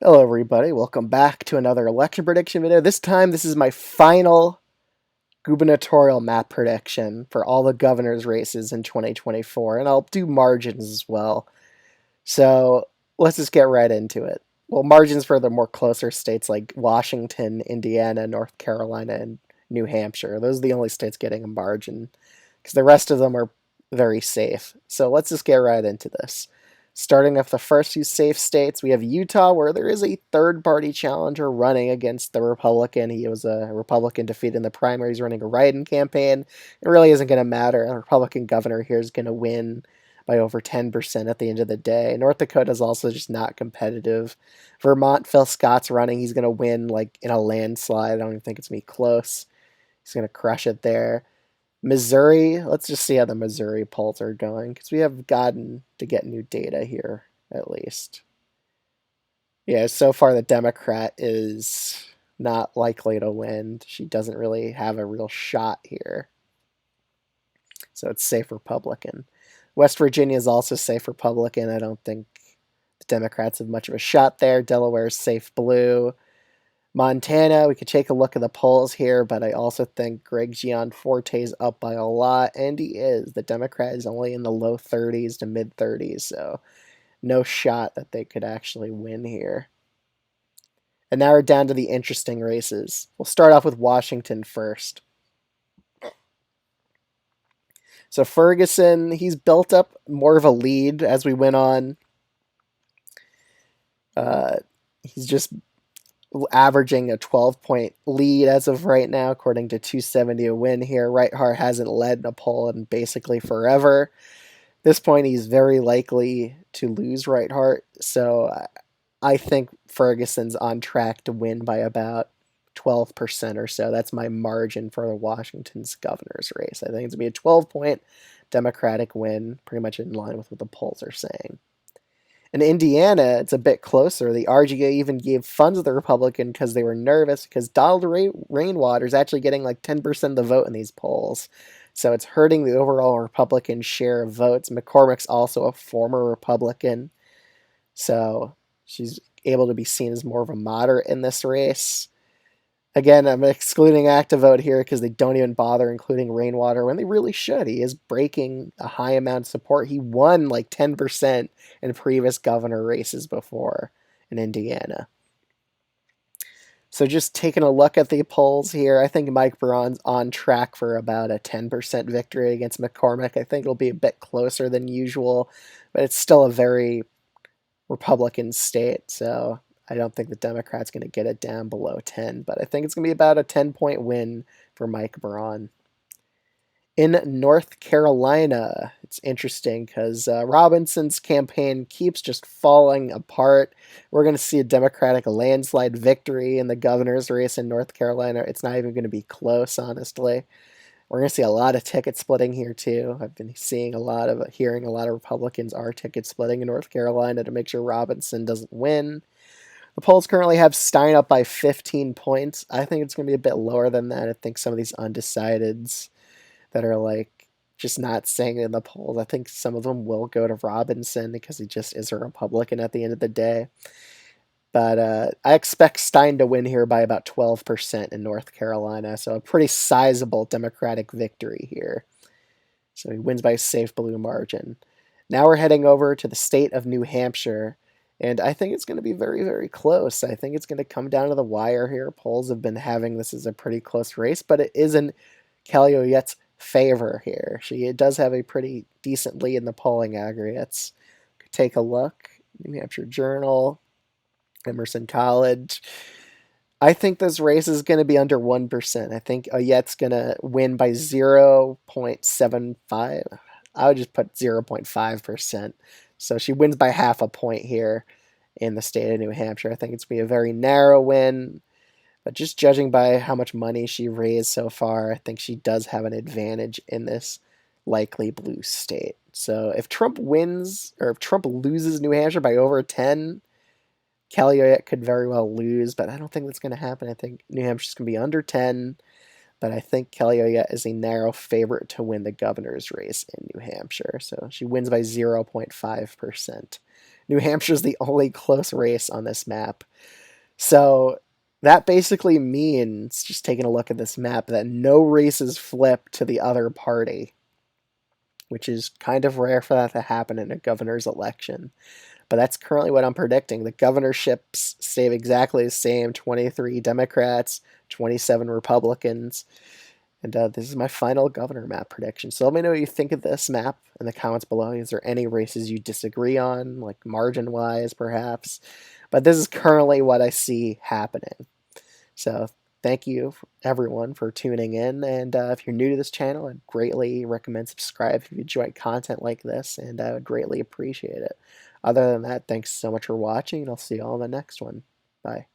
Hello everybody, welcome back to another election prediction video. This time, this is my final gubernatorial map prediction for all the governor's races in 2024, and I'll do margins as well. So let's just get right into it. Well, margins for the more closer states like Washington, Indiana, North Carolina, and New Hampshire. Those are the only states getting a margin, because the rest of them are very safe. So let's just get right into this. Starting with the first few safe states, we have Utah, where there is a third-party challenger running against the Republican. He was a Republican defeated in the primaries running a write-in campaign. It really isn't going to matter. A Republican governor here is going to win by over 10% at the end of the day. North Dakota is also just not competitive. Vermont, Phil Scott's running. He's going to win like in a landslide. I don't even think it's going to be close. He's going to crush it there. Missouri, let's just see how the Missouri polls are going, because we have gotten to get new data here, at least. Yeah, so far the Democrat is not likely to win. She doesn't really have a real shot here. So it's safe Republican. West Virginia is also safe Republican. I don't think the Democrats have much of a shot there. Delaware is safe blue. Montana, we could take a look at the polls here, but I also think Greg Gianforte's up by a lot, and he is. The Democrat is only in the low 30s to mid 30s, so no shot that they could actually win here. And now we're down to the interesting races. We'll start off with Washington first. So Ferguson, he's built up more of a lead as we went on. He's just averaging a 12-point lead as of right now, according to 270 a win here. Reithart hasn't led in a poll in basically forever. At this point, he's very likely to lose Reithart, so I think Ferguson's on track to win by about 12% or so. That's my margin for the Washington's governor's race. I think it's going to be a 12-point Democratic win, pretty much in line with what the polls are saying. In Indiana, it's a bit closer. The RGA even gave funds to the Republican because they were nervous, because Donald Rainwater is actually getting like 10% of the vote in these polls. So it's hurting the overall Republican share of votes. McCormick's also a former Republican, so she's able to be seen as more of a moderate in this race. Again, I'm excluding active vote here because they don't even bother including Rainwater when they really should. He is breaking a high amount of support. He won like 10% in previous governor races before in Indiana. So just taking a look at the polls here, I think Mike Braun's on track for about a 10% victory against McCormick. I think it'll be a bit closer than usual, but it's still a very Republican state, so I don't think the Democrat's going to get it down below 10, but I think it's going to be about a 10-point win for Mike Braun. In North Carolina, it's interesting because Robinson's campaign keeps just falling apart. We're going to see a Democratic landslide victory in the governor's race in North Carolina. It's not even going to be close, honestly. We're going to see a lot of ticket splitting here, too. I've been hearing a lot of Republicans are ticket splitting in North Carolina to make sure Robinson doesn't win. The polls currently have Stein up by 15 points. I think it's going to be a bit lower than that. I think some of these undecideds that are like just not saying it in the polls, I think some of them will go to Robinson because he just is a Republican at the end of the day. But I expect Stein to win here by about 12% in North Carolina, so a pretty sizable Democratic victory here. So he wins by a safe blue margin. Now we're heading over to the state of New Hampshire, and I think it's going to be very, very close. I think it's going to come down to the wire here. Polls have been having this as a pretty close race, but it is in Kelly Oyette's favor here. She does have a pretty decent lead in the polling aggregates. Take a look. New Hampshire Journal, Emerson College. I think this race is going to be under 1%. I think Oyette's going to win by 0.75. I would just put 0.5%. So she wins by half a point here in the state of New Hampshire. I think it's going to be a very narrow win. But just judging by how much money she raised so far, I think she does have an advantage in this likely blue state. So if Trump wins, or if Trump loses New Hampshire by over 10, Kelly Oyette could very well lose, but I don't think that's going to happen. I think New Hampshire's going to be under 10, but I think Kelly Oyette is a narrow favorite to win the governor's race in New Hampshire. So she wins by 0.5%. New Hampshire's the only close race on this map. So that basically means, just taking a look at this map, that no races flip to the other party, which is kind of rare for that to happen in a governor's election. But that's currently what I'm predicting. The governorships stay exactly the same: 23 Democrats, 27 Republicans. And this is my final governor map prediction. So let me know what you think of this map in the comments below. Is there any races you disagree on, like margin-wise, perhaps? But this is currently what I see happening. So thank you, everyone, for tuning in. And if you're new to this channel, I'd greatly recommend subscribe if you enjoy content like this, and I would greatly appreciate it. Other than that, thanks so much for watching, and I'll see you all in the next one. Bye.